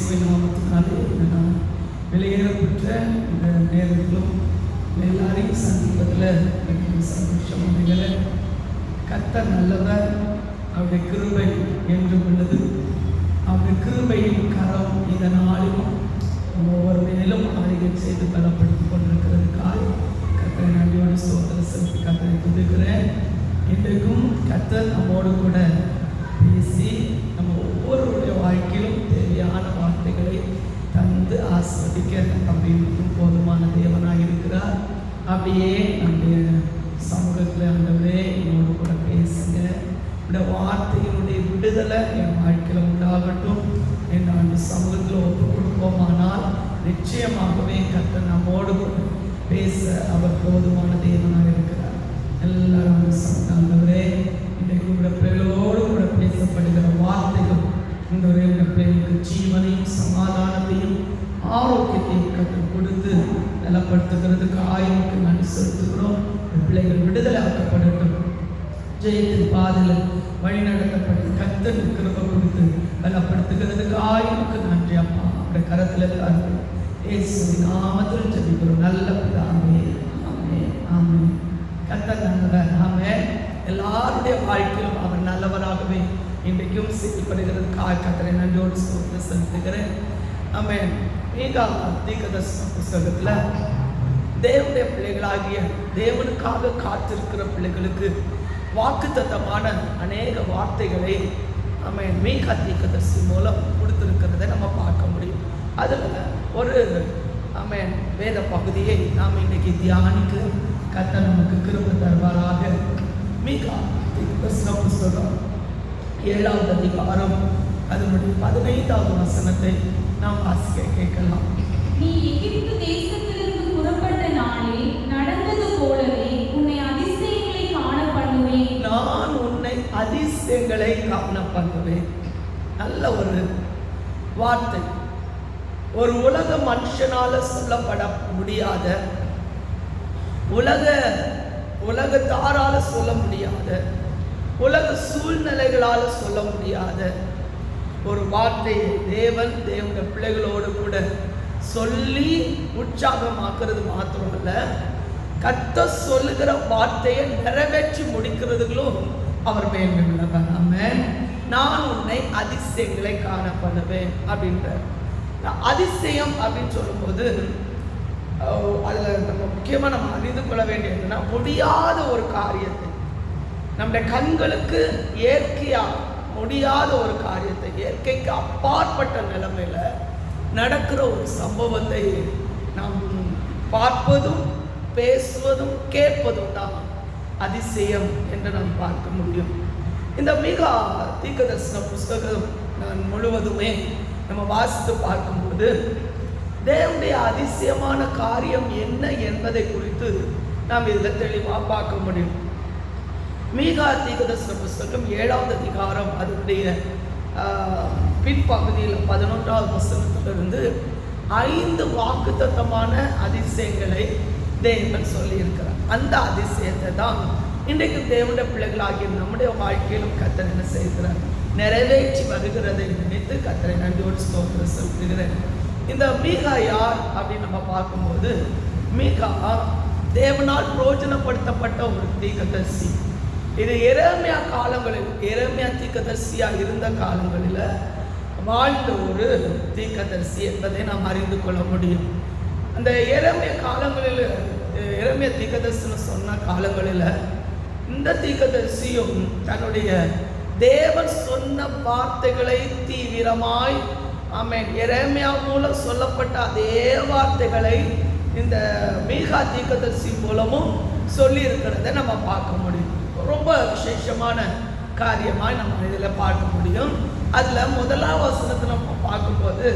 இயேசுவின் நாமத்தினாலே நான் வெளியேறப்பட்ட இந்த நேரத்திலும் எல்லாரையும் சந்திப்பதில் எனக்கு சந்தோஷம் உண்டுகிற. கர்த்தர் நல்லவர், அவருடைய கிருபை என்றும் உள்ளது. அவருடைய கிருபையின் கரம் இதனாலும் ஒவ்வொரு மேலும் ஆளுகை செய்து பலப்படுத்திக் கொண்டிருக்கிறதுக்காக கர்த்தரை நன்றியோடு ஸ்தோத்திரம் செலுத்தி கர்த்தரை துதிக்கிறேன். இன்றைக்கும் கர்த்தர் நம்மோடு கூட பேசி நம்ம ஒவ்வொருவருடைய வாழ்க்கையிலும் தேவையான வார்த்தைகளை தந்து ஆஸ்வதிக்க அப்படின்னு போதுமான தேவனாக இருக்கிறார். அப்படியே நம்முடைய சமூகத்தில் ஆண்டவரே என்னோடு கூட பேசுங்க. இந்த வார்த்தையினுடைய விடுதலை என் வாழ்க்கையில் உண்டாகட்டும். என் அந்த சமூகத்தில் ஒப்பு கொடுப்போமானால் நிச்சயமாகவே கர்த்தர் நம்மோடு கூட பேச அவர் போதுமான தேவனாக இருக்கிறார். எல்லாரும் ஆண்டவரே இன்றைக்கு உங்களுடைய பிள்ளைகளோடு கூட பேசப்படுகிற வார்த்தைகள் இந்த பிள்ளைகளுக்கு ஜீவனையும் சமாதானத்தையும் ஆரோக்கியத்தையும் கற்றுக் கொடுத்து நலப்படுத்துகிறதுக்கு ஆயுளுக்கு நன்றி செலுத்துகிறோம். பிள்ளைகள் விடுதலை ஆக்கப்படட்டும். ஜெயத்தின் பாதையில் வழிநடத்தப்பட்டு கர்த்தர் கிருபை கொடுத்து பலப்படுத்துகிறதுக்கு ஆயுளுக்கு நன்றி அப்பா. அப்படியே கரத்தில் தாருங்கள். இயேசுவின் நாமத்தில் ஜெபிக்கிறோம் நல்ல பிதாவே. ஆமென் ஆமென். கர்த்தர் நல்லவர். ஆமென். எல்லாருடைய வாழ்க்கையிலும் அவர் நல்லவராகவே இன்றைக்கும் செயல்படுகிறதுக்காக கர்த்தரை நன்றியோடு ஸ்தோத்திரம் செலுத்துகிறேன். ஆமென். மீகா தீர்க்கதரிசன புஸ்தகத்தில் தேவனுடைய பிள்ளைகளாகிய தேவனுக்காக காத்திருக்கிற பிள்ளைகளுக்கு வாக்குத்தத்தமான அநேக வார்த்தைகளை ஆமென் மீகா தீர்க்கதரிசி மூலம் கொடுத்திருக்கிறதை நம்ம பார்க்க முடியும். அதில் ஒரு ஆமென் வேத பகுதியை நாம் இன்னைக்கு தியானிக்க கர்த்தர் நமக்கு கிருபை தருவாராக. மீகா தீர்க்கதரிசன புஸ்தகம் 7வது அதிகாரம் அதனுடைய 15வது வசனத்தை நாம் வாசிக்க கேட்கலாம். நீ எகிப்து தேசத்திலிருந்து புறப்பட்ட நாளில் நடந்தது போலவே உன்னை அதிசயங்களை காண பண்ணுவேன். நான் உன்னை அதிசயங்களை காண பண்ணுவேன். நல்ல ஒரு வார்த்தை. ஒரு உலக மனுஷனால சொல்லப்பட முடியாத, உலகத்தாரால சொல்ல முடியாத, உலக சூழ்நிலைகளால் சொல்ல முடியாத ஒரு வார்த்தையை தேவனுடைய பிள்ளைகளோடு கூட சொல்லி உற்சாகமாக்குறது மாத்திரமல்ல, கர்த்தர் சொல்லுகிற வார்த்தையை நிறைவேற்றி முடிக்கிறதுகளும் அவர் மேன்மை உள்ளவர். ஆமென். நான் உன்னை அதிசயங்களை காண பண்ணுவேன் அப்படின்ற அதிசயம் அப்படின்னு சொல்லும்போது அதில் நம்ம முக்கியமாக நம்ம அறிந்து கொள்ள வேண்டியதுன்னா, முடியாத ஒரு காரியத்தை, நம்முடைய கண்களுக்கு இயற்கையாக முடியாத ஒரு காரியத்தை, இயற்கைக்கு அப்பாற்பட்ட நிலைமையில நடக்கிற ஒரு சம்பவத்தை நாம் பார்ப்பதும் பேசுவதும் கேட்பதும் தான் அதிசயம் என்று நாம் பார்க்க முடியும். இந்த மீகா தீர்க்கதரிசன புஸ்தகம் நான் முழுவதுமே நம்ம வாசித்து பார்க்கும்போது தேவனுடைய அதிசயமான காரியம் என்ன என்பதை குறித்து நாம் இதில் தெளிவாக பார்க்க முடியும். மீகா தீர்க்கதரிசன புஸ்தகம் 7வது அதிகாரம் அதனுடைய பின்பகுதியில் 11வது வசனத்திலிருந்து 5 வாக்குத்தத்தமான அதிசயங்களை தேவன் சொல்லியிருக்கிறார். அந்த அதிசயத்தை தான் இன்றைக்கு தேவனுடைய பிள்ளைகளாகிய நம்முடைய வாழ்க்கையிலும் கர்த்தர் என்ன செய்கிறார், நிறைவேற்றி வருகிறதை நினைத்து கர்த்தரை நன்றியோடு ஸ்தோத்திரம் செலுத்துகிறேன். இந்த மீகா யார் அப்படின்னு நம்ம பார்க்கும்போது, மீகா தேவனால் பிரயோஜனப்படுத்தப்பட்ட ஒரு தீர்க்கதரிசி. இது எரேமியா காலங்களில், எரேமியா தீர்க்கதரிசியாக இருந்த காலங்களில் வாழ்ந்த ஒரு தீர்க்கதரிசி என்பதை நாம் அறிந்து கொள்ள முடியும். அந்த எரேமியா காலங்களில், எரேமியா தீர்க்கதரிசனம் சொன்ன காலங்களில் இந்த தீர்க்கதரிசியும் தன்னுடைய தேவன் சொன்ன வார்த்தைகளை தீவிரமாய் ஆமென் எரேமியா மூலம் சொல்லப்பட்ட அதே வார்த்தைகளை இந்த மீகா தீர்க்கதரிசி மூலமும் சொல்லி இருக்கிறத நம்ம பார்க்க முடியும். ரொம்ப விசேஷமான காரியமாக நம்ம இதில் பார்க்க முடியும். அதில் 1வது வசனத்தில் நம்ம பார்க்கும்போது,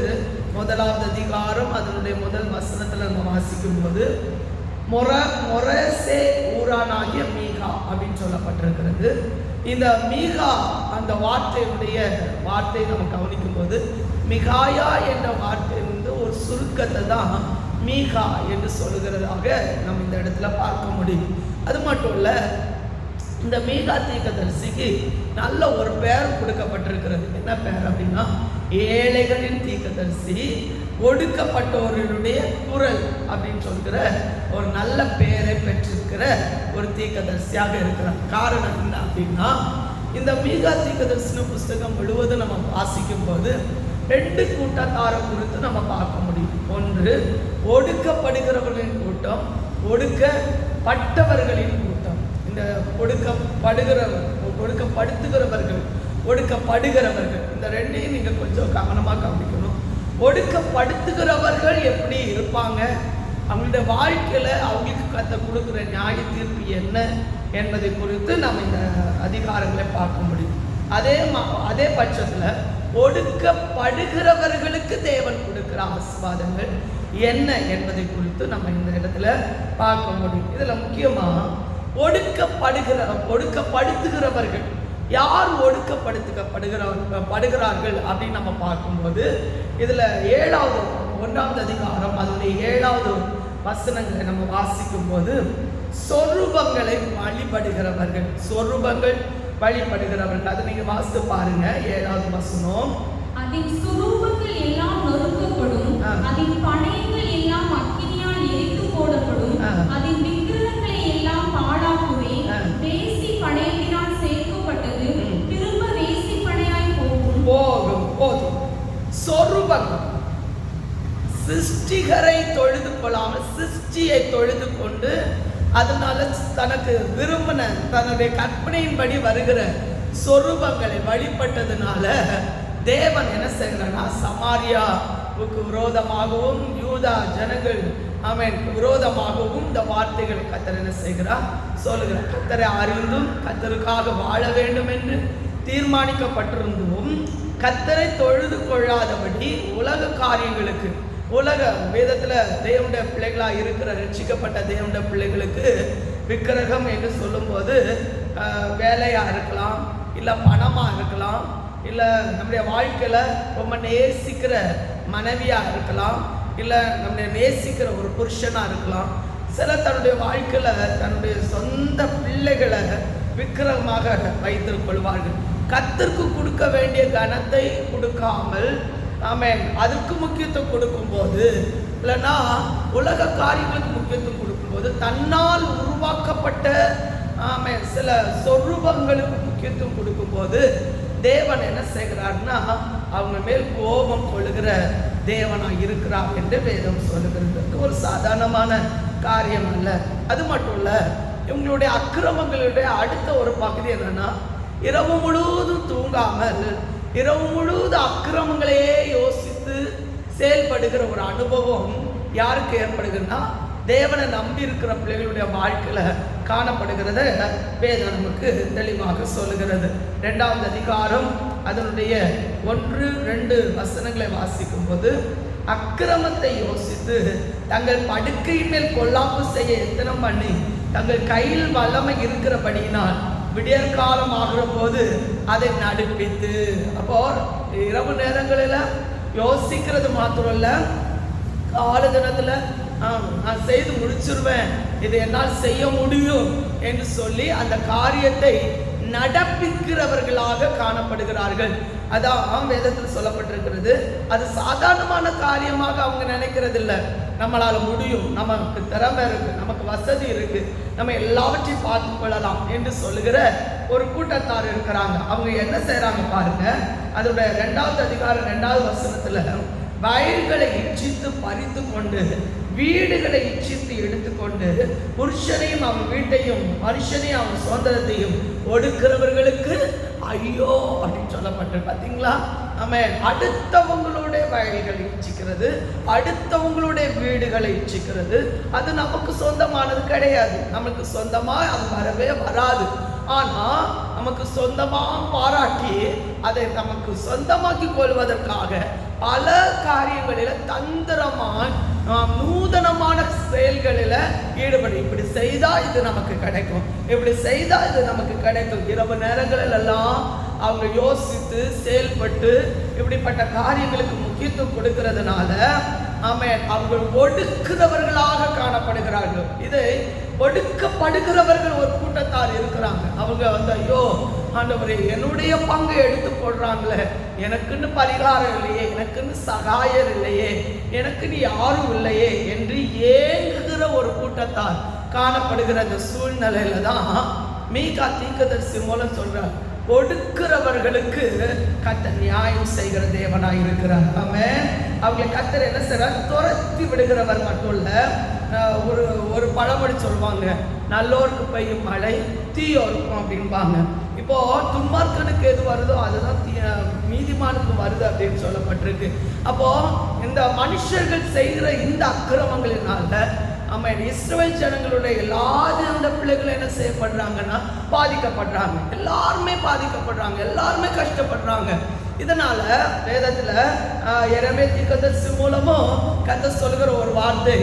1வது அதிகாரம் அதனுடைய 1 வசனத்தில் நம்ம வாசிக்கும்போது மொரேசே ஊரானாகிய மீகா அப்படின்னு சொல்லப்பட்டிருக்கிறது. இந்த மீகா அந்த வார்த்தை நம்ம கவனிக்கும் போது மிகாயா என்ற வார்த்தை ஒரு சுருக்கத்தை தான் மீகா என்று சொல்லுகிறதாக நம்ம இந்த இடத்துல பார்க்க முடியும். அது மட்டும் இல்லை, இந்த மீகா தீர்க்கதரிசிக்கு நல்ல ஒரு பெயர் கொடுக்கப்பட்டிருக்கிறது. என்ன பெயர் அப்படின்னா ஏழைகளின் தீர்க்கதரிசி, ஒடுக்கப்பட்டவர்களுடைய குரல் அப்படின்னு சொல்கிற ஒரு நல்ல பெயரை பெற்றிருக்கிற ஒரு தீர்க்கதரிசியாக இருக்கிறார். காரணம் என்ன அப்படின்னா, இந்த மீகா தீர்க்கதரிசன புஸ்தகம் முழுவதும் நம்ம வாசிக்கும் போது 2 கூட்டத்தாரை குறித்து நம்ம பார்க்க முடியும். ஒன்று ஒடுக்கப்படுகிறவர்களின் கூட்டம், ஒடுக்கப்பட்டவர்களின் கூட்டம். இந்த ஒடுக்கப்படுத்துகிறவர்கள், ஒடுக்கப்படுகிறவர்கள், இந்த ரெண்டையும் நீங்க கொஞ்சம் கவனமாக கவனிக்கணும். ஒடுக்கப்படுத்துகிறவர்கள் எப்படி இருப்பாங்க, அவங்களுடைய வாழ்க்கையில அவங்களுக்கு கர்த்தர் கொடுக்குற நியாய தீர்ப்பு என்ன என்பதை குறித்து நம்ம இந்த அதிகாரங்களை பார்க்க முடியும். அதே பட்சத்துல ஒடுக்கப்படுகிறவர்களுக்கு தேவன் கொடுக்கிற ஆசீர்வாதங்கள் என்ன என்பதை குறித்து நம்ம இந்த இடத்துல பார்க்க முடியும். இதுல முக்கியமா ஒடுக்கப்படுத்துகிறவர்கள் யார் ஒடுக்கப்படுகிறார்கள் அப்படின்னு நம்ம பார்க்கும்போது, இதுல 1ஆவது அதிகாரம் அதனுடைய 7வது வசனங்களை நம்ம வாசிக்கும் போது, சொரூபங்களை வழிபடுகிறவர்கள், சொரூபங்கள் வழிபடுகிறவர்கள், அதை நீங்க வாசித்து பாருங்க. 7வது வசனம். அதின் சுரூபங்கள் எல்லாம் நொறுக்கப்படும், அதின் பணையங்கள் எல்லாம் அக்கினியால் எரித்து போடப்படும், அதின் விக்கிரகங்களை எல்லாம் பாழாக்குவே, வேசி பணையத்தினால் சேர்க்கப்பட்டது திரும்ப வேசி பணையாய் போகும். சொரூபங்கள் சிருஷ்டிகரை தொழுது கொள்ளாமல் சிருஷ்டியை தொழுது கொண்டு அதனால தனக்கு விரும்பின தன்னுடைய கற்பனையின்படி வருகிற சொரூபங்களை வழிபட்டதுனால தேவன் என்ன செய்கிறார்னா, சமாரியாவுக்கு விரோதமாகவும் யூதா ஜனங்கள் விரோதமாகவும் இந்த வார்த்தைகளை கர்த்தர் என்ன செய்கிறார் சொல்லுகிறார். கர்த்தரை அறிந்தும் கர்த்தருக்காக வாழ வேண்டும் என்று தீர்மானிக்கப்பட்டிருந்தும் கர்த்தரை தொழுது கொள்ளாதபடி உலக காரியங்களுக்கு, உலக வேதத்துல தேவனுடைய பிள்ளைகளா இருக்கிற ரட்சிக்கப்பட்ட தேவனுடைய பிள்ளைகளுக்கு விக்கிரகம் என்று சொல்லும்போது வேலையா இருக்கலாம், இல்ல பணமா இருக்கலாம், இல்ல நம்முடைய வாழ்க்கையில ரொம்ப நேசிக்கிற மனைவியா இருக்கலாம், இல்ல நம்முடைய நேசிக்கிற ஒரு புருஷனா இருக்கலாம். சில தன்னுடைய வாழ்க்கையில தன்னுடைய சொந்த பிள்ளைகளை விக்கிரகமாக வைத்துக் கொள்வார்கள். கர்த்தருக்கு கொடுக்க வேண்டிய கனத்தை கொடுக்காமல் அதுக்கு முக்கியத்துவம் கொடுக்கும் போது, இல்லைன்னா உலக காரியங்களுக்கு முக்கியத்துவம் கொடுக்கும்போது, தன்னால் உருவாக்கப்பட்ட சில சொரூபங்களுக்கு முக்கியத்துவம் கொடுக்கும்போது தேவன் என்ன செய்கிறார்னா, அவங்க மேல் கோபம் கொள்ளுகிற தேவனா இருக்கிறார் என்று வேதம் சொல்லுகிறது. ஒரு சாதாரணமான காரியம் அல்ல. அது மட்டும் இல்ல, இவங்களுடைய அக்கிரமங்களுடைய அடுத்த ஒரு பகுதி என்னன்னா, இரவு முழுவதும் தூங்காமல் இரவு முழுவதும் அக்கிரமங்களையே யோசித்து செயல்படுகிற ஒரு அனுபவம் யாருக்கு ஏற்படுகிறதுனா, தேவனை நம்பி இருக்கிற பிள்ளைகளுடைய வாழ்க்கையில காணப்படுகிறத வேதம் நமக்கு தெளிவாக சொல்லுகிறது. 2வது அதிகாரம் அதனுடைய 1-2 வசனங்களை வாசிக்கும் போது, அக்கிரமத்தை யோசித்து தங்கள் படுக்கையின் மேல் கொல்லாப்பு செய்ய எத்தனம் பண்ணி தங்கள் கையில் வல்லமை இருக்கிறபடியினால் விடியற்காலம் ஆகிற போது அதை நடுப்பித்து. அப்போ இரவு நேரங்களில் யோசிக்கிறது மாத்திரம் இல்ல, கால தினத்துல நான் செய்து முடிச்சிருவேன், இது என்னால் செய்ய முடியும் என்று சொல்லி அந்த காரியத்தை நடப்பிக்கிறவர்களாக காணப்படுகிறார்கள். அதான் வேதத்தில் சொல்லப்பட்டிருக்கிறது. அது சாதாரணமான காரியமாக அவங்க நினைக்கிறது இல்லை. நம்மளால முடியும், நமக்கு திறமை இருக்கு, நமக்கு வசதி இருக்கு, நம்ம எல்லாவற்றையும் பார்த்து கொள்ளலாம் என்று சொல்லுகிற ஒரு கூட்டத்தார் இருக்கிறாங்க. அவங்க என்ன செய்யறாங்க பாருங்க. அதோட 2வது அதிகாரம் 2வது வசனத்துல, வயல்களை இச்சித்து பறித்து கொண்டு வீடுகளை இச்சித்து எடுத்துக்கொண்டு புருஷனையும் அவன் வீட்டையும் மனுஷனையும் அவன் சுதந்திரத்தையும் ஒடுக்கிறவர்களுக்கு ஐயோ அப்படின்னு சொல்லப்பட்டு, பார்த்தீங்களா? அடுத்தவங்களுடைய வயல்களை இச்சிக்கிறது, அடுத்தவங்களுடைய வீடுகளை இச்சிக்கிறது, அது நமக்கு சொந்தமானது கிடையாது. நமக்கு சொந்தமா அது வரவே வராது. ஆனா நமக்கு சொந்தமா பாராட்டி அதை நமக்கு சொந்தமாக்கி கொள்வதற்காக பல காரியங்களில தந்திரமாய் நூதனமான செயல்களில் ஈடுபடும். இப்படி செய்தா இது நமக்கு கிடைக்கும், இப்படி செய்தா இது நமக்கு கிடைக்கும். இரவு நேரங்களில் எல்லாம் அவங்க யோசித்து செயல்பட்டு இப்படிப்பட்ட காரியங்களுக்கு முக்கியத்துவம் கொடுக்கிறதுனால அவங்க ஒடுக்குறவர்களாக காணப்படுகிறார்கள். இதை ஒடுக்கப்படுகிறவர்கள் ஒரு கூட்டத்தார் இருக்கிறாங்க. அவங்க ஐயோ ஆண்டவரே என்னுடைய பங்கை எடுத்து போடுறாங்களே, எனக்குன்னு பரிகாரம் இல்லையே, எனக்குன்னு சகாயர் இல்லையே, எனக்குன்னு யாரும் இல்லையே என்று ஏங்குகிற ஒரு கூட்டத்தார் காணப்படுகிற அந்த சூழ்நிலையில தான் மீகா தீர்க்கதரிசி மூலம் சொல்றார், ஒடுக்கிறவர்களுக்கு கர்த்தர் நியாயம் செய்கிற தேவனாய் இருக்கிறார். ஆமென். அவங்களை கர்த்தர் என்ன செய்றார்? துரத்தி விடுகிறவர் மட்டும் இல்ல. ஒரு பழமொழி சொல்லுவாங்க, நல்லோருக்கு பெய்யும் மழை தீயோருக்கும் அப்படின்பாங்க. இப்போ துன்மார்க்கனுக்கு எது வருதோ அதுதான் நீதிமானுக்கு வருது அப்படின்னு சொல்லப்பட்டிருக்கு. அப்போ இந்த மனுஷர்கள் செய்கிற இந்த அக்கிரமங்களினால இஸ்ரவேல் ஜனங்களுடைய எல்லா அந்த பிள்ளைகள் என்ன செய்யப்படுறாங்கன்னா பாதிக்கப்படுறாங்க. எல்லாருமே பாதிக்கப்படுறாங்க, எல்லாருமே கஷ்டப்படுறாங்க. இதனால வேதத்துல எரேமியா தீர்க்கதரிசி மூலமும் கர்த்தர் சொல்லுகிற ஒரு வார்த்தை,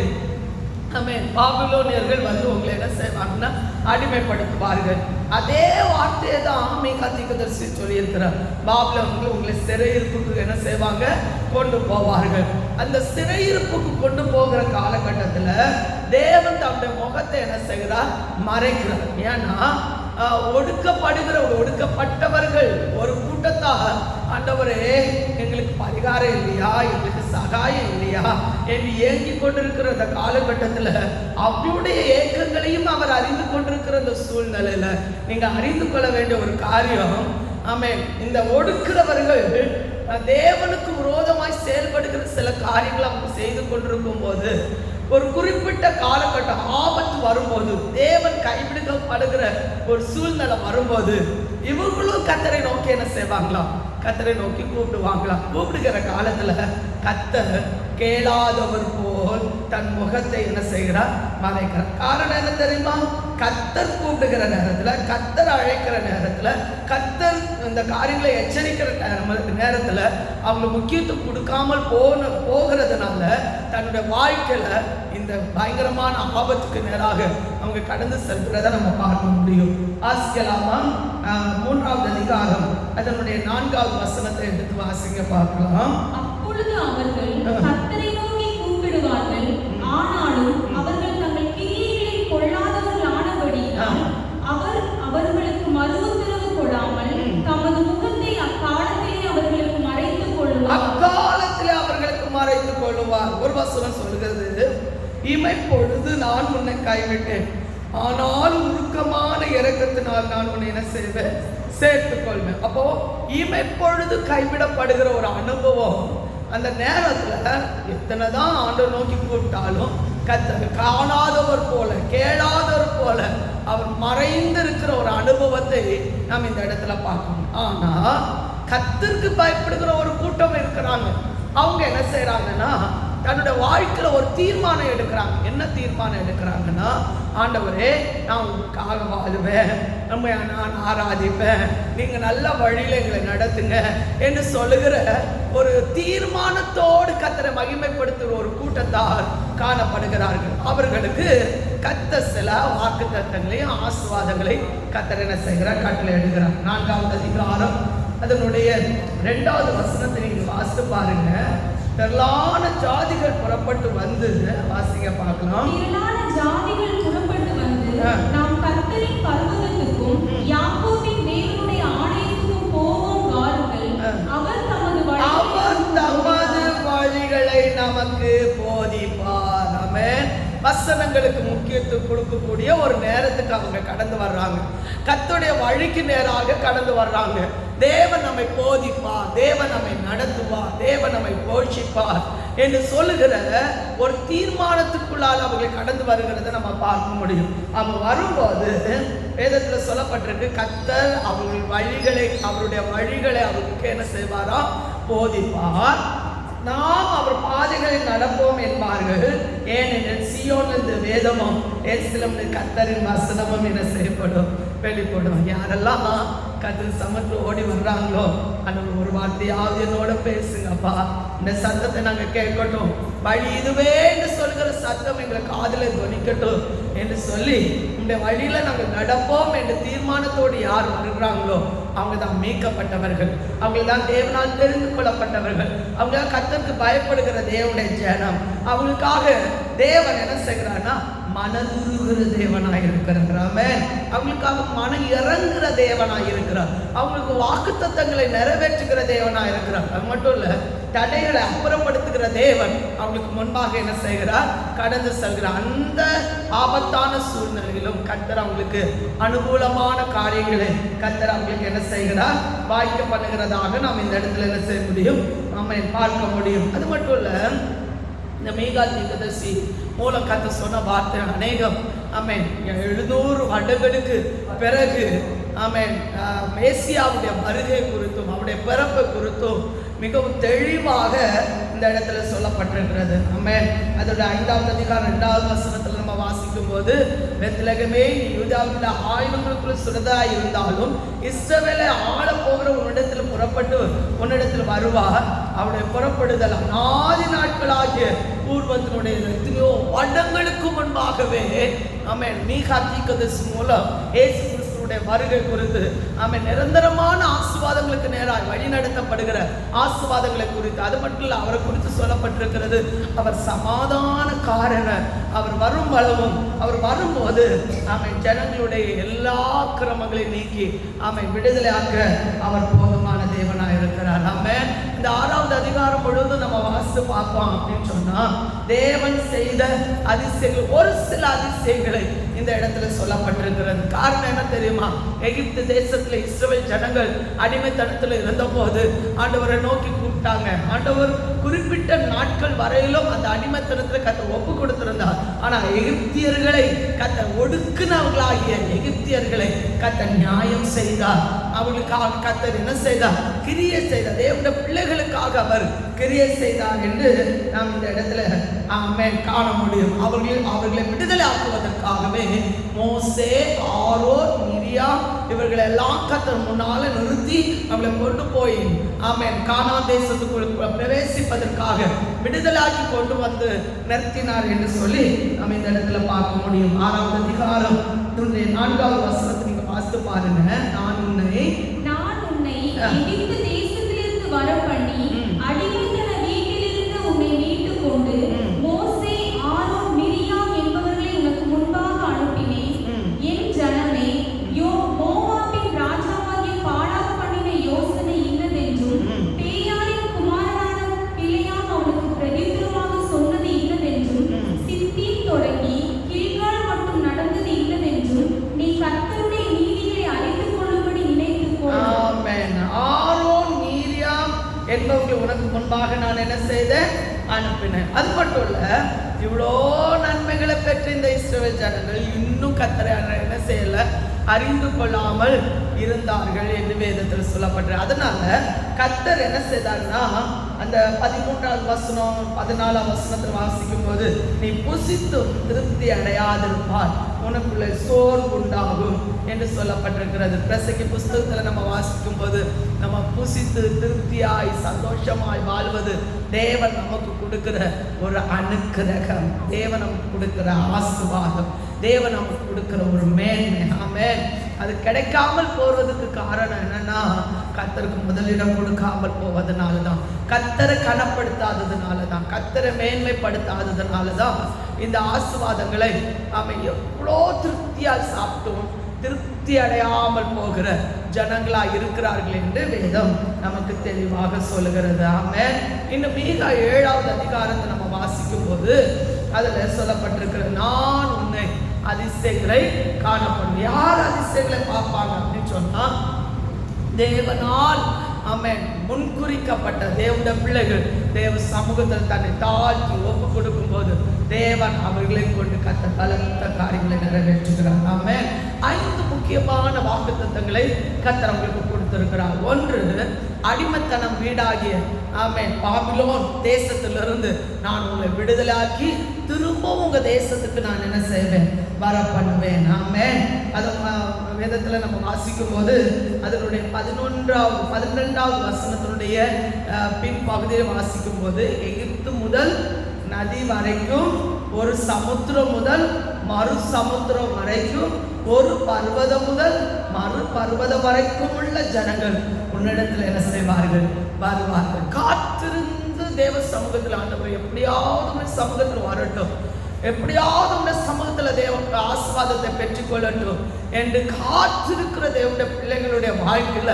பாபிலோனியர்கள் வந்து உங்களை என்ன செய்வாங்கன்னா அடிமைப்படுத்துவார்கள். அதே வார்த்தையை தான் மீகா தீர்க்கதரிசி சொல்லியிருக்கிறார். பாபிலோனியர்கள் உங்களை சிறையிருப்புக்கு என்ன செய்வாங்க? கொண்டு போவார்கள். அந்த சிறையிருப்புக்கு கொண்டு போகிற காலகட்டத்தில் தேவன் தன்னுடைய முகத்தை என்ன செய்கிறார்? மறைக்கிறார். ஏன்னா ஒடுக்கப்பட்டவர்கள் ஒரு கூட்டத்தாக, ஆண்டவரே எங்களுக்கு பரிகாரம் இல்லையா, எங்களுக்கு சகாயம் இல்லையா என்று ஏங்கி கொண்டிருக்கிற அந்த காலகட்டத்தில் அவருடைய ஏக்கங்களையும் அவர் அறிந்து கொண்டிருக்கிற அந்த சூழ்நிலையில நீங்க அறிந்து கொள்ள வேண்டிய ஒரு காரியம், இந்த ஒடுக்கிறவர்கள் தேவனுக்கு விரோதமாய் செயல்படுகிற சில காரியங்களை அவங்க செய்து கொண்டிருக்கும் போது, ஒரு குறிப்பிட்ட காலகட்டம் ஆபத்து வரும்போது, தேவன் கைவிடுக்கப்படுகிற ஒரு சூழ்நிலை வரும்போது, இவர்களும் கர்த்தரை நோக்கி என்ன செய்வாங்களாம்? கர்த்தரை நோக்கி கூப்பிடுவாங்களாம். கூப்பிடுகிற காலத்துல கர்த்தர் கேளாதவர் போல் தன் முகத்தை என்ன செய்கிறார்? மறைக்கிறார். காரணம் என்ன தெரியுமா? கர்த்தர் கூப்பிடுகிற நேரத்துல, கர்த்தர் அழைக்கிற நேரத்துல, கர்த்தர் இந்த காரியங்களை எச்சரிக்கிற நேரத்துல அவங்க முக்கியத்துவம் கொடுக்காமல் போகிறதுனால தன்னுடைய வாழ்க்கையில இந்த பயங்கரமான ஆபத்துக்கு நேராக அவங்க கடந்து செல்கிறத நம்ம பார்க்க முடியும். ஆசிக்கலாமா 3வது அதிகாரம் அதனுடைய 4வது வசனத்தை எடுத்து வாசிங்க பார்க்கலாம். அப்பொழுது அவர்கள் கர்த்தரை நோக்கி கூப்பிடுவார்கள், ஆனாலும் அவர்கள் தங்கள் கிரியைகளை கொள்ளாதவர்கள் ஆனபடியினால் அவர்களுக்கு மறு உத்தரவு கொடாமல் தமது முகத்தை அக்காலத்திலே அவர்களுக்கு மறைத்துக் கொள்வார். அக்காலத்திலே அவர்களுக்கு மறைத்துக் கொள்வார். ஒரு வசனம் சொல்கிறது, இமைப்பொழுது நான் உன்னை கைவிட்டேன், ஆனால் உருக்கமான இரக்கத்தினால் நான் உன்னை என்ன செய்வேன்? சேர்த்துக் கொள்வேன். அப்போ இமைப்பொழுது கைவிடப்படுகிற ஒரு அனுபவம், அந்த நேரத்துல எத்தனைதான் ஆண்டவர் நோக்கி கூப்பிட்டாலும் கர்த்தர் காணாதவர் போல, கேளாதவர் போல அவர் மறைந்து இருக்கிற ஒரு அனுபவத்தை நாம் இந்த இடத்துல பார்க்கணும். ஆனா கர்த்தருக்கு பயப்படுகிற ஒரு கூட்டம் இருக்கிறாங்க. அவங்க என்ன செய்யறாங்கன்னா தன்னுடைய வாழ்க்கையில ஒரு தீர்மானம் எடுக்கிறாங்க. என்ன தீர்மானம் எடுக்கிறாங்கன்னா, ஆண்டவரே நான் உங்களுக்காக வாழுவேன், நான் ஆராதிப்பேன், நீங்க நல்ல வழியில எங்களை நடத்துங்க என்று சொல்லுகிற ஒரு தீர்மானத்தோடு கர்த்தரை மகிமைப்படுத்துகிற ஒரு கூட்டத்தார் காணப்படுகிறார்கள். அவர்களுக்கு கர்த்தர் சில வாக்குத்தத்தங்களையும் ஆசீர்வாதங்களை கர்த்தர் என்ன செய்கிறார்? கட்டளை எடுக்கிறார். 4வது அதிகாரம் அதனுடைய 2வது வசனத்தை நீங்க வாசித்து பாருங்க. திரளான ஜாதிகள் புறப்பட்டு வந்து, வாசிங்க பார்க்கலாம். திரளான ஜாதிகள் புறப்பட்டு வந்து நாம் கர்த்தரின் பர்வதத்துக்கும் யாக்கோபின் தேவனுடைய ஆலயத்துக்கும் போவோம் வாருங்கள். அவர் தமது வழிகளை நமக்கு போதிப்பார். ஆமென். வசனங்களுக்கு முக்கியத்துவம் கொடுக்கக்கூடிய ஒரு நேரத்துக்கு அவங்க கடந்து வர்றாங்க. கர்த்தருடைய வழிக்கு நேராக கடந்து வர்றாங்க. தேவன் நம்மை போதிப்பார், தேவன் நம்மை நடத்துவார், தேவன் நம்மை போஷிப்பார் என்று சொல்லுகிற ஒரு தீர்மானத்துக்குள்ளால் அவர்கள் கடந்து வருகிறத நம்ம பார்க்க முடியும். அவங்க வரும்போது வேதத்துல சொல்லப்பட்டிருக்கு, கர்த்தர் அவருடைய வழிகளை அவர்களுக்கு என்ன செய்வாரா? போதிப்பார். நாம் அவர் பாதைகளில் நடப்போம் என்பார்கள். ஏனெனில் சீயோனிலிருந்து வேதமும் எருசலேமிலிருந்து கர்த்தரின் வசனமும் என்ன செய்யப்படும்? வெளிப்படும். யாரெல்லாம் கர்த்தர் சமத்துல ஓடி வர்றாங்களோ அந்த ஒரு வார்த்தையாவது என்னோட பேசுங்கப்பா, இந்த சத்தத்தை நாங்க கேட்கட்டும், வழி இதுவே என்று சொல்கிற சத்தம் எங்களை காதுல துணிக்கட்டும் என்று சொல்லி இந்த வழியில நாங்கள் நடப்போம் என்ற தீர்மானத்தோடு யார் வருகிறாங்களோ அவங்க தான் மீட்கப்பட்டவர்கள், அவங்க தான் தேவனால் தெரிந்து கொள்ளப்பட்டவர்கள், அவங்க கர்த்தருக்கு பயப்படுகிற தேவனுடைய ஜனம். அவங்களுக்காக தேவன் என்ன செய்கிறார்னா மனதுருகிற தேவனாய் இருக்கிறார். ஆமென். அவங்களுக்காக மனம் இறங்குற தேவனாய் இருக்கிறார். அவங்களுக்கு வாக்குத்தத்தங்களை நிறைவேற்றுகிற தேவனாய் இருக்கிறார். அது மட்டும் இல்ல, தடைகளை அப்புறப்படுத்துகிற தேவன் அவங்களுக்கு முன்பாக என்ன செய்கிறார்? கடந்து செல்கிறார். அந்த ஆபத்தான சூழ்நிலையிலும் கர்த்தர் அவங்களுக்கு அனுகூலமான காரியங்களை கர்த்தர் அவங்களுக்கு என்ன செய்கிறார்? வாய்க்க பண்ணுகிறதாக நாம் இந்த இடத்துல என்ன செய்ய முடியும்? நம்ம பார்க்க முடியும். அது மட்டும் இல்ல, இந்த மீகா தீர்க்கதரிசி மூலம் கர்த்தர் சொன்ன வார்த்தை அநேகம் ஆமென் 700 வருடங்களுக்கு பிறகு ஆமென் மேசியாவுடைய வருகை குறித்தும் அவருடைய பிறப்பை குறித்தும் மிகவும் தெளிவாக இந்த இடத்துல சொல்லப்பட்டிருக்கிறது. ஆமென். அதோட 5வது அதிகாரம் 2வது வசனத்துல நம்ம வாசிக்கும் போது, பெத்லகமே நீ யூதாவில் ஆயிரங்களுக்குள்ள சிறிதாய் இருந்தாலும் இஸ்ரவேலை ஆள போகிற உன்னிடத்தில் புறப்பட்டு உன்னிடத்தில் வருவார். அவருடைய புறப்படுதல் அநாதி நாட்களாகிய பூர்வத்தினுடைய எத்தனையோ வருடங்களுக்கு முன்பாகவே ஆமென் மீகா தீர்க்கதரிசி மூலம் இயேசு வருகை குறித்து ஆமென் நிரந்தரமான ஆசீர்வாதங்களுக்கு நேராக வழி நடத்தப்படுகிற ஆசீர்வாதங்களை குறித்து, அது மட்டும் இல்ல, அவரை குறித்து சொல்லப்பட்டிருக்கிறது அவர் சமாதான காரணர். அவர் வரும் அளவும் அவர் வரும்போது ஆமென் ஜனங்களுடைய எல்லா கிரமங்களையும் நீக்கி ஆமென் விடுதலையாக்க அவர் போதுமான தேவனாய் இருக்கிறார். ஆமென். இந்த 6வது அதிகாரம் முழுவதும் நம்ம வாசித்து பார்ப்போம் அப்படின்னு சொன்னா, தேவன் செய்த அதிசயங்கள், ஒரு சில அதிசயங்களை இந்த இடத்துல சொல்லப்பட்டிருக்கிறது. காரணம் என்ன தெரியுமா? எகிப்து தேசத்துல இஸ்ரவேல் ஜனங்கள் அடிமைத்தனத்துல இருந்த போது ஆண்டவரை நோக்கி கூப்பிட்டாங்க. ஆண்டவர் குறிப்பிட்ட நாட்கள் வரையிலும் அந்த அடிமைத்தனத்துல கர்த்தர் ஒப்பு கொடுத்திருந்தார். ஆனா எகிப்தியர்களை கர்த்தர் ஒடுக்குனவர்களாகிய எகிப்தியர்களை கர்த்தர் நியாயம் செய்தார். அவர்களுக்காக கர்த்தர் என்ன செய்தார்? கிரியை செய்தார். தேவனுடைய பிள்ளைகளுக்காக அவர் கிரியை செய்தார் என்று நாம் இந்த இடத்துல ஆமென் காண முடியும். அவர்களை விடுதலை ஆக்குவதற்காகவே மோசே, ஆரோன், மிரியாம் இவர்கள் எல்லாம் கர்த்தர் முன்னால நிறுத்தி அவங்களை கொண்டு போய் ஆமென் கானான் தேசத்துக்குள் பிரவேசிப்பதற்காக விடுதலாக்கி கொண்டு வந்து நிறுத்தினார் என்று சொல்லி நம்ம இந்த இடத்துல பார்க்க முடியும். 6வது அதிகாரம் 4வது வசனத்தை நீங்க வாசித்து பாருங்க. நான் உன்னை எகிப்து தேசத்திலிருந்து வரப்பண்ணி அடிமைத்தன வீட்டிலிருந்து உன்னை மீட்டு கொண்டு மோசே, ஆரோன், மிரியாம் என்பவர்களை உனக்கு முன்பாக அனுப்பினேன். என் ஜனமே, மோவாபின் ராஜாவாகிய பாலாக் பண்ணின யோசனை இன்னதென்றும் பேயாரின் குமாரனான பிலேயாம் அவனுக்கு பிரதியுத்தரமாக சொன்னது இன்னதென்றும் சித்தீம் தொடங்கி கில்கால் மட்டும் நடந்தது இன்னதென்றும் நீ கர்த்தருடைய நீதிகளை அறிந்து கொள்ளும்படி நினைத்துக்கொள். ஆமென். ஆரோன், மிரியாம் என்பவர்களை உனக்கு முன்பாக நான் என்ன செய்தேன்? அனுப்பினேன். அது மட்டும் இல்ல, இவ்வளோ நன்மைகளை பெற்ற இந்த இஸ்ரவேல் ஜனங்கள் இன்னும் கர்த்தரை என்ன செய்யல? அறிந்து கொள்ளாமல் இருந்தார்கள் என்று வேதத்தில் சொல்லப்பட்டது. அதனால கர்த்தர் என்ன செய்தார்னா, அந்த 13வது வசனம் 14வது வசனத்தில் வாசிக்கும் போது, நீ புசித்து திருப்தி அடையாதிருப்பார், உனக்குள்ள சோர்வு உண்டாகும் என்று சொல்லப்பட்டிருக்கிறது. பிரசங்கி புஸ்தகத்துல நம்ம வாசிக்கும் போது, நம்ம புசித்து திருப்தியாய் சந்தோஷமாய் வாழ்வது தேவன் நமக்கு கொடுக்கிற ஒரு அனுக்கிரகம், தேவன் நமக்கு கொடுக்கிற ஆசீர்வாதம், தேவன் நமக்கு கொடுக்கிற ஒரு மேன்மை. ஆமென். அது கிடைக்காமல் போவதற்கு காரணம் என்னன்னா, கர்த்தருக்கு முதலிடம் கொடுக்காமல் போவதனால தான், கர்த்தரை கனப்படுத்தாததுனால தான், கர்த்தரை மேன்மைப்படுத்தாததுனால தான் இந்த ஆசீர்வாதங்களை அவன் எவ்வளோ திருப்தியாக சாப்பிட்டும் திருப்தி அடையாமல் போகிற ஜனங்களா இருக்கிறார்கள் என்று வேதம் நமக்கு தெளிவாக சொல்லுகிறது. ஆமென். இன்னும் மீகா 7வது அதிகாரத்தை நம்ம வாசிக்கும் போது அதுல சொல்லப்பட்டிருக்கிற, நான் உன்னை அதிசயங்களை காணப்படும். யார் அதிசயங்களை பார்ப்பாங்க அப்படின்னு சொன்னா, தேவனால் ஆமென் முன்குறிக்கப்பட்ட தேவனுடைய பிள்ளைகள் தேவ சமூகத்தில் தன்னை தாழ்த்தி ஒப்பு கொடுக்கும் போது தேவன் அவர்களை கொண்டு கர்த்தர் பலத்த காரியங்களை நிறைவேற்றுகிறார். ஆமென். 5 முக்கியமான வாக்குத்தத்தங்களை கர்த்தர் அவங்களுக்கு கொடுத்திருக்கிறார். 1, அடிமைத்தனம் வீடாகிய ஆமென் பாபிலோன் தேசத்திலிருந்து நான் உங்களை விடுதலாக்கி திரும்பவும் உங்க தேசத்துக்கு நான் என்ன செய்வேன்? வர பண்ணுவேன். ஆமென். அது வேதத்துல நம்ம வாசிக்கும் போது அதனுடைய 12வது வசனத்தினுடைய பின்பகுதியை வாசிக்கும் போது, எகிப்து முதல் நதி வரைக்கும், ஒரு சமுத்திரம் முதல் மறு சமுத்திரம் வரைக்கும், ஒரு பர்வதம் முதல் மறு பர்வதம் வரைக்கும் உள்ள ஜனங்கள் உன்னிடத்தில் என்ன செய்வார்கள்? வருவார்கள். காத்திருந்து தேவ சமூகத்தில், ஆண்டவர் எப்படியாவது சமூகத்தில் வரட்டும், எப்படியாவது உடைய சமூகத்தில் தேவனுடைய ஆசீர்வாதத்தை பெற்றுக்கொள்ளட்டும் என்று காத்திருக்கிற தேவனுடைய பிள்ளைகளுடைய வாழ்க்கையில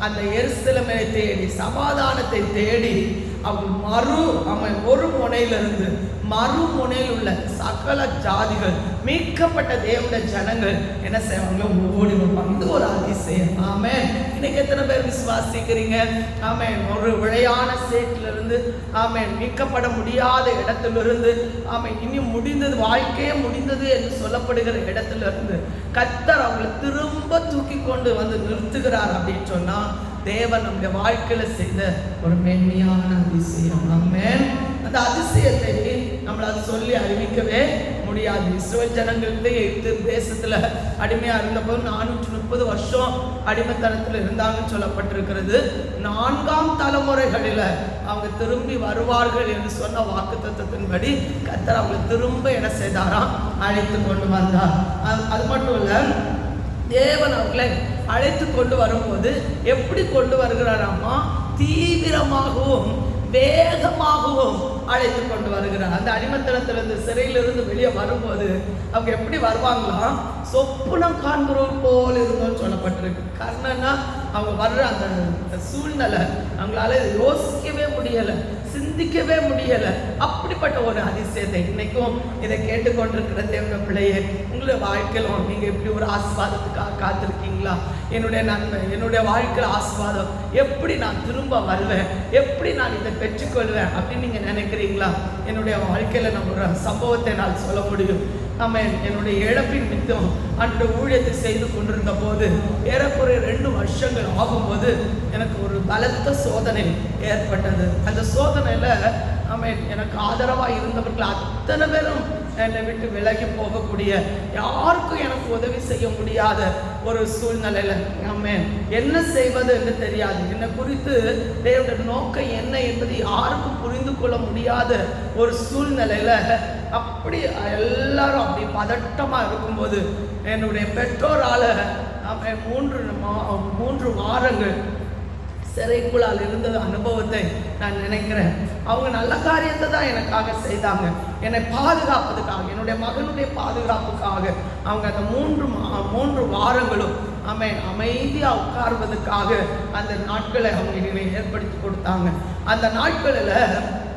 அந்த எருசலேமை தேடி சமாதானத்தை தேடி அவன் ஒரு முனையிலிருந்து மறுமுனையில் உள்ள சகல ஜாதிகள் மீட்கப்பட்ட தேவனுடைய ஜனங்கள் என்ன செய்வாங்க, ஓடி வருவாங்க. இது ஒரு அதிசயம். ஆமென். இன்னைக்கு எத்தனை பேர் விசுவாசிக்கிறீங்க? ஆமென். ஒரு விளையான சேற்றிலிருந்து ஆமென் மீட்கப்பட முடியாத இடத்திலிருந்து ஆமென் இனி முடிந்தது, வாழ்க்கையே முடிந்தது என்று சொல்லப்படுகிற இடத்திலிருந்து கர்த்தர் அவங்களை திரும்ப தூக்கி கொண்டு வந்து நிறுத்துகிறார் அப்படின்னு சொன்னா தேவன் நம்முடைய வாழ்க்கையில செய்த ஒரு மேன்மையான அதிசயம். ஆமென். அந்த அதிசயத்தை நம்மளால சொல்லி அறிவிக்கவே முடியாது. இஸ்ரவேல் ஜனங்களுக்கு எகிப்து தேசத்துல அடிமையா இருந்தபோது 430 வருஷம் அடிமைத்தனத்தில் இருந்தாங்கன்னு சொல்லப்பட்டிருக்கிறது. 4ஆம் தலைமுறைகளில அவங்க திரும்பி வருவார்கள் என்று சொன்ன வாக்குத்தத்தத்தின்படி கர்த்தர் அவங்க திரும்ப என்ன செய்தாராம், அழைத்து கொண்டு வந்தார். அது மட்டும் இல்ல, தேவன் அவர்களை அழைத்து கொண்டு வரும்போது எப்படி கொண்டு வருகிறாராமா, தீவிரமாகவும் வேகமாகவும் அழைத்து கொண்டு வருகிறார். அந்த அடிமைத்தனத்திலிருந்து சிறையிலிருந்து வெளியே வரும்போது அவங்க எப்படி வருவாங்களாம், சொப்பனம் காண்கிறோம் போல் இருந்தோன்னு சொல்லப்பட்டிருக்கு. காரணம்னா அவங்க வர்ற அந்த சூழ்நிலை அவங்களால யோசிக்கவே முடியலை, சிந்திக்கவே முடியலை. அப்படிப்பட்ட ஒரு அதிசயத்தை இன்னைக்கும் இதை கேட்டுக்கொண்டிருக்கிற தேவனுடைய பிள்ளையே, உங்களுடைய வாழ்க்கையிலும் நீங்க இப்படி ஒரு ஆசீர்வாதத்துக்காக காத்திருக்கீங்களா? என்னுடைய நன்மை, என்னுடைய வாழ்க்கையில் ஆசீர்வாதம் எப்படி நான் திரும்ப வருவேன், எப்படி நான் இதை பெற்றுக்கொள்வேன் அப்படின்னு நீங்க நினைக்கிறீங்களா? என்னுடைய வாழ்க்கையில நான் ஒரு சம்பவத்தை நான் சொல்ல முடியும். ஆமென். என்னுடைய இழப்பின் மித்தம் அன்று ஊழியத்தை செய்து கொண்டிருந்த போது ஏறக்குறைய 2 வருஷங்கள் ஆகும்போது எனக்கு ஒரு பலத்த சோதனை ஏற்பட்டது. அந்த சோதனையில ஆமென் எனக்கு ஆதரவாக இருந்தவர்கள் அத்தனை பேரும் என்னை விட்டு விலகி போகக்கூடிய, யாருக்கும் எனக்கு உதவி செய்ய முடியாத ஒரு சூழ்நிலையில ஆமென் என்ன செய்வது என்று தெரியாது. என்னை குறித்து தேவனுடைய நோக்கம் என்ன என்பது யாருக்கும் புரிந்து கொள்ள முடியாத ஒரு சூழ்நிலையில அப்படி எல்லாரும் அப்படி பதட்டமா இருக்கும்போது என்னுடைய பெற்றோரால 3 வாரங்கள் சிறைக்குள்ளால் இருந்த அனுபவத்தை நான் நினைக்கிறேன். அவங்க நல்ல காரியத்தை தான் எனக்காக செய்தாங்க, என்னை பாதுகாப்பதுக்காக, என்னுடைய மகனுடைய பாதுகாப்புக்காக. அவங்க அந்த 3 வாரங்களும் அமைதியாக உட்கார்வதற்காக அந்த நாட்களை அவங்க ஏற்படுத்தி கொடுத்தாங்க. அந்த நாட்களில்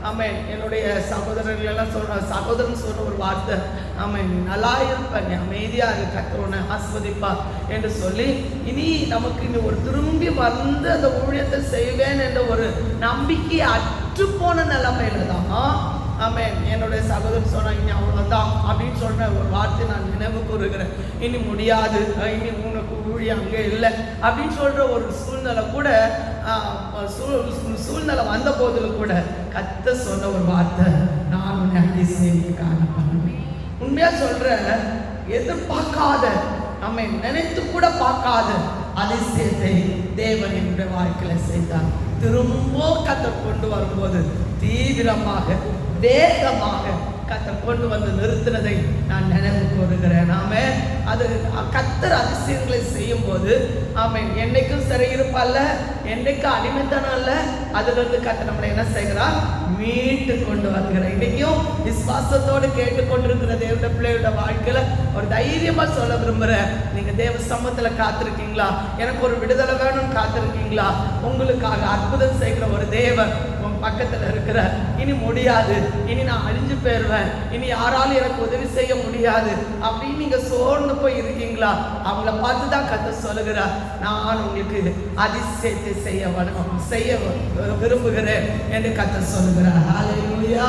ஆமென் என்னுடைய சகோதரர்கள் எல்லாம் சகோதரன் சொன்ன ஒரு வார்த்தை, ஆமென் நீ நல்லா இருப்ப, நீ அமைதியா இருக்க, உன்னை ஆஸ்வதிப்பா என்று சொல்லி, இனி நமக்கு இனி ஒரு திரும்பி வந்து அந்த ஊழியத்தை செய்வேன் என்ற ஒரு நம்பிக்கை அற்று போன நிலைமையில தான் ஆமென் என்னுடைய சகோதரன் சொன்னாங்க, இனி அவ்வளோதான் அப்படின்னு சொன்ன ஒரு வார்த்தை நான் நினைவு கூறுகிறேன். இனி முடியாது, இனி உனக்கு ஊழியம் அங்கே இல்லை அப்படின்னு சொல்ற ஒரு சூழ்நிலை கூட சூழ்நிலை வந்த போதிலும் கூட கர்த்தர் சொன்ன ஒரு வார்த்தை, நான் உன்னை அதிசயத்துக்காக பண்ணுவேன். உண்மையா சொல்ற, எதிர்பார்க்காத நம்மை நினைத்து கூட பார்க்காத அதிசயத்தை தேவன் என்னுடைய வாழ்க்கையில செய்தார். திரும்ப கர்த்தர் கொண்டு வரும்போது தீவிரமாக வேகமாக கர்த்தர் கொண்டு வந்து நிறுத்தினதை நான் நினைவு கூறுகிறேன். அது கர்த்தர் அதிசயங்களை செய்யும் போது என்னைக்கும் சிறையிருப்பல்ல, என்னைக்கும் அடிமைத்தனம் அல்ல, அதுல இருந்து கர்த்தர் நம்மளை என்ன செய்கிறார், மீட்டு கொண்டு வருகிறார். இன்னைக்கும் விசுவாசத்தோடு கேட்டுக்கொண்டிருக்கிற தேவனுடைய பிள்ளையோட வாழ்க்கையில ஒரு தைரியமா சொல்ல விரும்புறேன். நீங்க தேவ சமூகத்துல காத்திருக்கீங்களா? எனக்கு ஒரு விடுதலை வேணும்னு காத்திருக்கீங்களா? உங்களுக்காக அற்புதம் செய்கிற ஒரு தேவன் பக்கத்துல இருக்கிற, இனி முடியாது, இனி நான் அழிஞ்சு போயிருவேன், இனி யாராலும் எனக்கு உதவி செய்ய முடியாது அப்படின்னு நீங்க சோர்ந்து போய் இருக்கீங்களா? அவங்கள பார்த்துதான் கர்த்தர் சொல்லுகிறார், நான் உங்களுக்கு அதிசயத்தை செய்ய விரும்புகிறேன் என்று கர்த்தர் சொல்லுகிறார். ஹல்லேலூயா.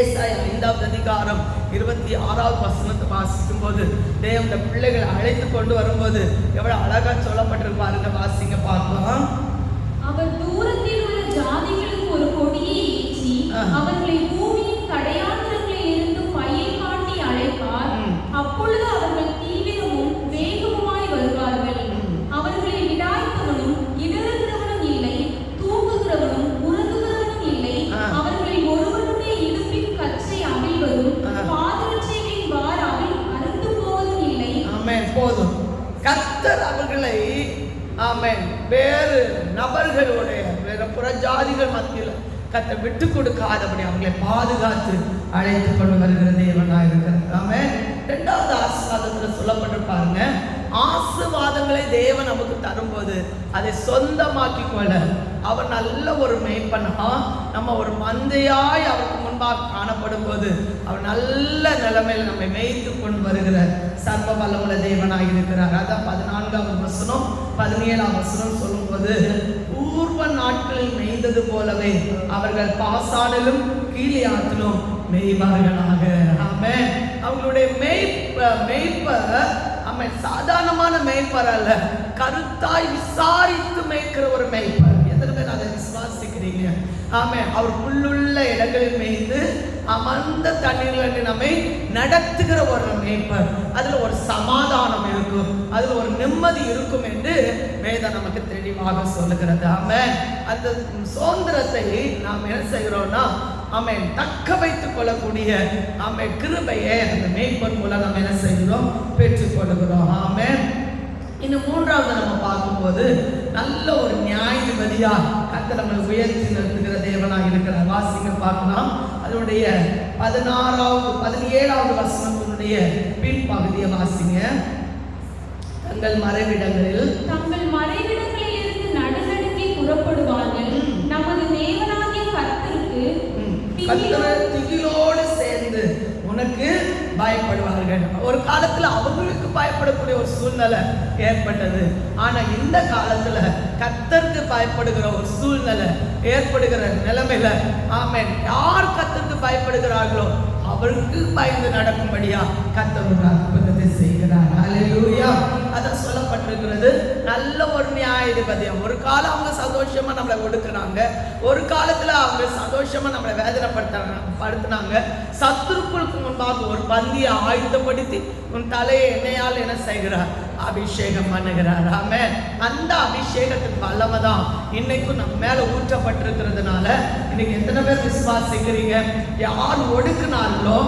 ஏசாயா 5ஆம் அதிகாரம் 26வது வசனத்தை வாசிக்கும் போது தேவனுடைய பிள்ளைகளை அழைத்து கொண்டு வரும்போது எவ்வளவு அழகா சொல்லப்பட்டிருப்பாருங்க. வாசிங்க பார்க்கலாம். அவர் தூரத்தில் உள்ள ஜாதிகளுக்கு ஒரு கொடியை ஏற்றி அவர்களை பூமியின் கடையாந்திரங்களில் இருந்து பயில் காட்டி அழைப்பார். அப்பொழுது அவர்கள் தீவிரமும் வேகமுமாய் வருவார்கள். அவர்களை விடாய்த்தவனும் இடறுகிறவனும் இல்லை, தூங்குகிறவனும் உறங்குகிறவனும் இல்லை. அவர்களில் ஒருவனுடைய இடுப்பின் கச்சை அவிழ்வதும் பாதரட்சைகளின் வார் அறுந்து போவதும் இல்லை. ஆமென். போதும். கர்த்தர் அவர்களை ஆமென் வேறு நபர்களுடைய வேற புறஜாதிகள் மத்தியில் கர்த்தர் விட்டு கொடுக்காதபடி அவங்களை பாதுகாத்து அழைத்து கொண்டு வருகிற தேவனாக இருக்கிறார். ஆமென். இரண்டாவது ஆசீர்வாதத்தில் சொல்லப்பட்டிருப்பாருங்க, ஆசீர்வாதங்களை தேவன் நமக்கு தரும்போது அதை சொந்தமாக்கி கொள்ள அவர் நல்ல ஒரு மேய்ப்பனா, நம்ம ஒரு மந்தையாய் அவருக்கு முன்பாக காணப்படும் போது அவர் நல்ல நிலைமையில் நம்மை மேய்த்து கொண்டு வருகிற சர்வ வல்லமுள்ள தேவனாக இருக்கிறார். அதான் 14ஆவது வசனம் 17ஆம் வசனம் சொல்லும்போது, பூர்வ நாட்களில் மேய்ந்தது போலவே அவர்கள் பாசானிலும் கீலியாத்திலும் மேய்வார்களாக. ஆமென். அவங்களுடைய மேய்ப்பர் சாதாரணமான மேய்ப்பர் அல்ல, கருத்தாய் விசாரித்து மேய்க்கிற ஒரு மேய்ப்பர். எத்தனை பேர் அதை விசுவாசிக்கிறீங்க? ஆமென். அவர் புல்லுள்ள இடங்களில் மேய்ந்து அமர்ந்த தண்ணீர்கள் நம்மை நடத்துகிற ஒரு மேய்ப்பர். அதுல ஒரு சமாதானம் இருக்கும், அதுல ஒரு நிம்மதி இருக்கும் என்று வேதம் நமக்கு தெளிவாக சொல்லுகிறது. ஆமென். அந்த சுதந்திரத்தை நாம் என்ன செய்கிறோம்னா, ஆமென், தக்க வைத்துக் கொள்ளக்கூடிய ஆமென் கிருபையை அந்த மேய்ப்பர் மூலம் நம்ம என்ன செய்கிறோம், பெற்றுக் கொள்கிறோம். ஆமென். இன்னும் மூன்றாவது நம்ம பார்க்கும்போது நல்ல ஒரு நியாயாதிபதியா கர்த்தர் நம்மை உயர்த்தி நிறுத்துகிற தேவனாக இருக்கிறார். வாசிங்க பார்க்கலாம். அதனுடைய 16வது 17வது வசனத்தினுடைய பின்பகுதியை வாசிங்க. தங்கள் மறைவிடங்களில் இருந்து நடுநடுங்கி புறப்படுவார்கள். நமது தேவனாகிய கர்த்தருக்கு திகிலோடு சேர்ந்து உனக்கு பயப்படுவார்கள். ஒரு காலத்துல அவங்களுக்கு பயப்படக்கூடிய ஒரு சூழ்நிலை ஏற்பட்டது. ஆனா இந்த காலத்துல கர்த்தருக்கு பயப்படுகிற ஒரு சூழ்நிலை ஏற்படுகிற நிலைமையில ஆமென், யார் கர்த்தருக்கு பயப்படுகிறார்களோ அவருக்கு பயந்து நடக்கும்படியா கர்த்தர் ஒரு அற்புதத்தை செய்கிறார். ஹல்லேலூயா. அதான் சொல்லப்பட்டிருக்கிறது, நல்ல ஒரு நியாயாதிபதியா. ஒரு காலம் அவங்க சந்தோஷமா நம்மளை ஒடுக்குனாங்க, ஒரு காலத்துல அவங்க சந்தோஷமா நம்மளை வேதனைப்படுத்தினாங்க. சத்துருக்களுக்கு முன்பாக ஒரு பந்தியை ஆயத்தப்படுத்தி உன் தலையை எண்ணெயால் என்ன செய்கிறார், அபிஷேகம் பண்ணுகிறார். ஆமென். அந்த அபிஷேகத்தின் வல்லமை தான் இன்னைக்கும் நம்ம மேல ஊற்றப்பட்டிருக்கிறதுனால இன்னைக்கு எத்தனை பேர் விசுவாசிக்கிறீங்க? யார் ஒடுக்குனார்களோ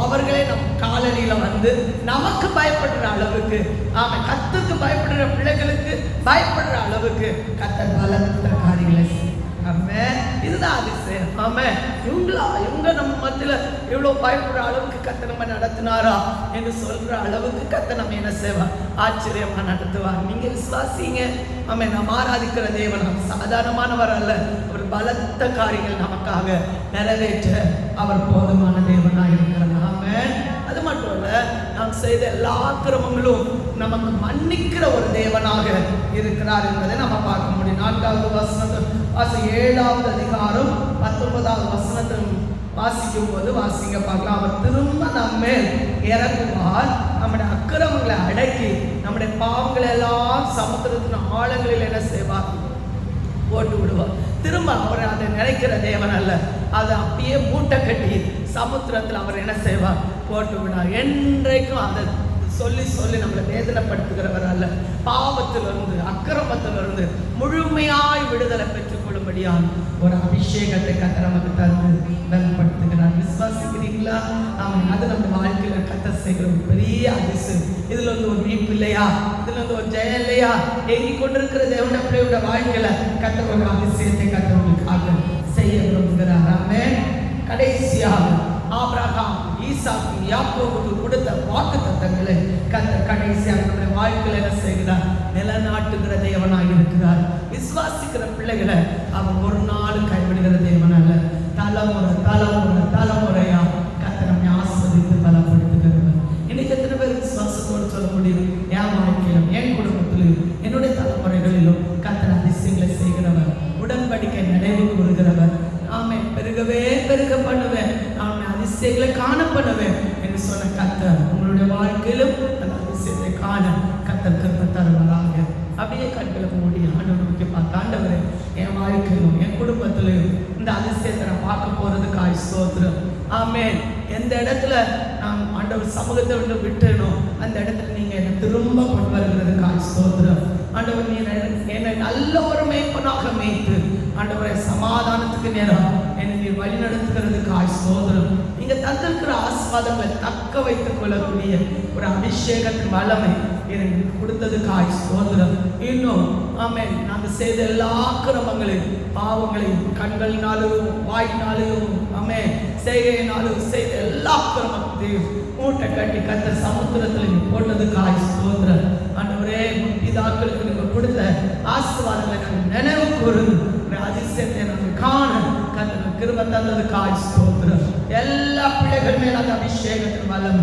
அவர்களே நம் காலடியில வந்து நமக்கு பயப்படுற அளவுக்கு, ஆமா, கர்த்தருக்கு பயப்படுற பிள்ளைகளுக்கு பயப்படுற அளவுக்கு கர்த்தர் பலத்த காரியங்களை செய்யும். இதுதான் அதிசயம். ஆமென். இவங்க நம்ம மத்தியில இவ்வளவு பயப்படுற அளவுக்கு கர்த்தர் நம்ம நடத்தினாரா என்று சொல்ற அளவுக்கு கர்த்தர் நம்ம என்ன செய்வார், ஆச்சரியமா நடத்துவார். நீங்க விசுவாசிங்க. ஆமென். நாம் ஆராதிக்கிற தேவன் சாதாரணமானவர் அல்ல, ஒரு பலத்த காரியங்கள் நமக்காக நிறைவேற்ற அவர் போதுமான தேவனாக இருக்கிறார். ஆமென். அது மட்டும் இல்ல, நாம் செய்த எல்லா கிரமங்களும் நமக்கு மன்னிக்கிற ஒரு தேவனாக இருக்கிறார் என்பதை நம்ம பார்க்க முடியும். 4வது வசனத்தில் 7வது அதிகாரம் 19வது வசனத்தில் வாசிக்கும் போது வாசிங்க பார்க்கலாம். அவர் திரும்ப நம்ம இறங்குவார், நம்முடைய அக்கிரமங்களை அடக்கி நம்முடைய பாவங்களை எல்லாம் சமுத்திரத்தின் ஆழங்களில் என்ன செய்வார், போட்டு விடுவார். திரும்ப அவர் அதை நினைக்கிற தேவன் அல்ல, அதை அப்படியே மூட்டை கட்டி சமுத்திரத்தில் அவர் என்ன செய்வார், போட்டு விடார். என்றைக்கும் அதை சொல்லி சொல்லி நம்மளை வேதனைப்படுத்துகிறவர் அல்ல. பாவத்திலிருந்து அக்கிரமத்திலிருந்து முழுமையாய் விடுதலை பெற்றுக் கொள்ளும்படியான ஒரு அபிஷேகத்தை கர்த்தர் நமக்கு தந்து பலப்படுத்துகிறார். விசுவாசிக்கிறீங்களா? ஆமாம். அது நம்ம வாழ்க்கையில கர்த்தர் செய்கிற ஒரு பெரிய அதிசயம். இதுல வந்து ஒரு மீட்பு இல்லையா, இதுல வந்து ஒரு ஜெயம் இல்லையா, ஏங்கி கொண்டிருக்கிற தேவனுடைய பிள்ளையோட வாழ்க்கையில கர்த்தர் ஒரு அதிசயத்தை கர்த்தர்களுக்காக செய்ய விரும்புகிறார். ஆமென். கடைசியாக ஆபிரகாம், ஈசாக்கு, யாக்கோபுக்கு கொடுத்த வாக்குத்தத்தங்களை கர்த்தர் கடைசியாக நம்முடைய வாழ்க்கையில என்ன செய்கிறார், நிலநாட்டுகிற தேவனாக இருக்கிறார். விசுவாசிக்கிற பிள்ளைகளை அவர் ஒரு நாள் கைவிடுகிற தேவன் அல்ல. தலைமுறை தலைமுறை தலைமுறையா கர்த்தர் நம்மை ஆஸ்வதித்து பலப்படுத்துகிறவர். இன்னைக்கு எத்தனை பேர் விசுவாசத்தோடு சொல்ல முடியும், என் வாழ்க்கையிலும் என் குடும்பத்திலும் என்னுடைய தலைமுறைகளிலும் கர்த்தர் அதிசயங்களை செய்கிறவர், உடன்படிக்கை நினைவு கூறுகிறவர். ஆமென். பெருகவே பெருக பண்ணுவேன், நான் அதிசயங்களை காண பண்ணுவேன் என்று சொன்ன கர்த்தர் உங்களுடைய வாழ்க்கையிலும் அந்த அதிசயத்தை காண கர்த்தர் கிருபை தருவாராக. அப்படியே கண்களை மூடி ஆண்டவரை நோக்கி பார்த்து, ஆண்டவரே, என் வாழ்க்கையிலும் என் குடும்பத்திலும் இந்த அதிசயத்தை நான் பார்க்க போறதுக்காக ஸ்தோத்திரம். ஆமென். எந்த இடத்துல நான் ஆண்டவர் சமூகத்தை விட்டு விட்டேனோ அந்த இடத்துல நீங்க என்னை திரும்ப கொண்டு வருகிறதுக்காக ஸ்தோத்திரம். ஆண்டவர், நீ என்னை நல்ல ஒரு மேய்ப்பனாக மேய்த்து ஆண்டவரை சமாதானத்துக்கு நேரம் என்னை வழி நடத்துகிறதுக்காக ஸ்தோத்திரம். நீங்க தந்திருக்கிற ஆசீர்வாதங்களை தக்க வைத்துக் கொள்ளக்கூடிய ஒரு அபிஷேகத்தின் வல்லமை எனக்கு கொடுத்ததுக்காய் ஸ்தோத்திரம். இன்னும் ஆமென், நாங்கள் செய்த எல்லா அக்கிரமங்களையும் பாவங்களையும் கண்களினாலும் வாயினாலும் ஆமென் செய்கையினாலும் செய்த எல்லா அக்கிரமத்தையும் மூட்டை கட்டி கத்த சமுத்திரத்தில் போட்டதுக்காய் ஸ்தோத்திரம். ஆண்டவரே, முற்பிதாக்களுக்கு நீங்கள் கொடுத்த ஆசீர்வாதங்களை நாங்கள் நினைவு கூர்ந்து அதிசயத்தை நாங்கள் காண கத்த கிருபை தந்ததுக்காய் ஸ்தோத்திரம். எல்லா பிள்ளைகள் மேல அந்த அபிஷேகத்தின் வல்லம்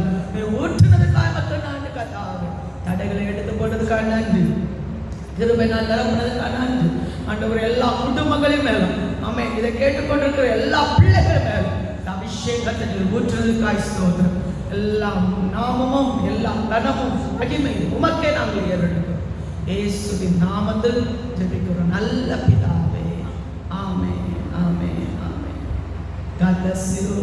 ஊற்றுனதுக்காக மக்கள் நன்றி கத்தாவே. தடைகளை எடுத்து போட்டதுக்காக நன்றி, கிருபை நான் நிரம்பினதுக்காக நன்றி. ஆண்டவரே, எல்லா குடும்பங்களையும் மேலும் ஆமென், இதை கேட்டுக்கொண்டிருக்கிற எல்லா பிள்ளைகள் மேலும் இந்த அபிஷேகத்தை ஊற்றுனதுக்காய் ஸ்தோத்திரம். எல்லா நாமமும் எல்லா கனமும் மகிமையும் உமக்கே நாங்கள் ஏறெடுக்கிறோம். இயேசுவின் நாமத்தில் ஜெபிக்கிறோம் நல்ல பிதாவே. ஆமென், ஆமென், ஆமென். God bless you.